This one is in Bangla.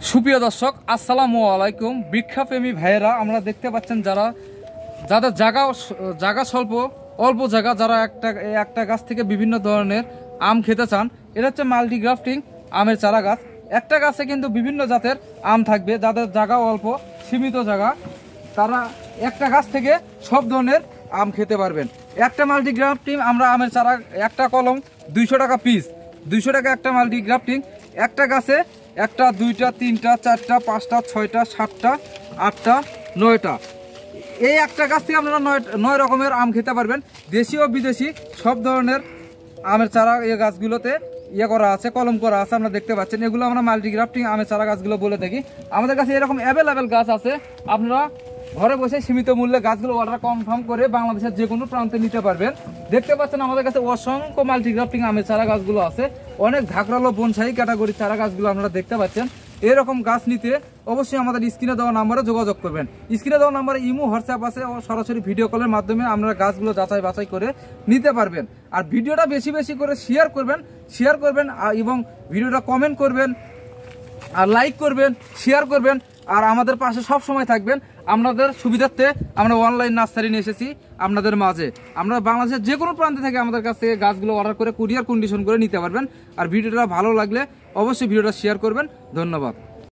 সুপ্রিয় দর্শক, আসসালামু আলাইকুম। বৃক্ষাপ্রেমী ভাইয়েরা, আমরা দেখতে পাচ্ছেন যাদের জায়গা অল্প জায়গা, যারা একটা গাছ থেকে বিভিন্ন ধরনের আম খেতে চান, এটা হচ্ছে মাল্টিগ্রাফটিং আমের চারা গাছ। একটা গাছে কিন্তু বিভিন্ন জাতের আম থাকবে। যাদের জায়গা অল্প, সীমিত জায়গা, তারা একটা গাছ থেকে সব ধরনের আম খেতে পারবেন। একটা মাল্টিগ্রাফটিং আমরা আমের চারা, একটা কলম 200 টাকা পিস, 200 টাকা একটা মাল্টিগ্রাফটিং। একটা গাছে একটা, দুইটা, তিনটা, চারটা, পাঁচটা, ছয়টা, সাতটা, আটটা, 9টা। এই একটা গাছ থেকে আপনারা 9 রকমের আম খেতে পারবেন। দেশি ও বিদেশি সব ধরনের আমের চারা এই গাছগুলোতে করা আছে, কলম করা আছে। আপনারা দেখতে পাচ্ছেন, এগুলো আমরা মাল্টিগ্রাফটিং আমের চারা গাছগুলো বলে থাকি। আমাদের কাছে এরকম অ্যাভেলেবেল গাছ আছে। আপনারা ঘরে বসে সীমিত মূল্যে গাছগুলো অর্ডার কনফার্ম করে বাংলাদেশের যে কোনো প্রান্তে নিতে পারবেন। দেখতে পাচ্ছেন আমাদের কাছে অসংখ্য মাল্টিগ্রাফটিং আমের চারা গাছগুলো আছে। অনেক ঝাঁকড়ালো বনসাই ক্যাটাগরির চারা গাছগুলো আপনারা দেখতে পাচ্ছেন। এরকম গাছ নিতে অবশ্যই আমাদের স্ক্রিনে দেওয়া নাম্বারে যোগাযোগ করবেন। স্ক্রিনে দেওয়া নাম্বারে ইমো, হোয়াটসঅ্যাপ আছে, ও সরাসরি ভিডিও কলের মাধ্যমে আপনারা গাছগুলো যাচাই বাছাই করে নিতে পারবেন। আর ভিডিওটা বেশি বেশি করে শেয়ার করবেন এবং ভিডিওটা কমেন্ট করবেন, আর লাইক করবেন, শেয়ার করবেন। আর আমাদের পাশে সব সময় থাকবেন। আপনাদের সুবিধার্থে আমরা অনলাইন নার্সারি নিয়ে এসেছি আপনাদের মাঝে। আমরা বাংলাদেশের যে কোনো প্রান্ত থেকে আমাদের কাছ থেকে গাছগুলো অর্ডার করে কুরিয়ার কন্ডিশন করে নিতে পারবেন। আর ভিডিওটা ভালো লাগলে অবশ্যই ভিডিওটা শেয়ার করবেন। ধন্যবাদ।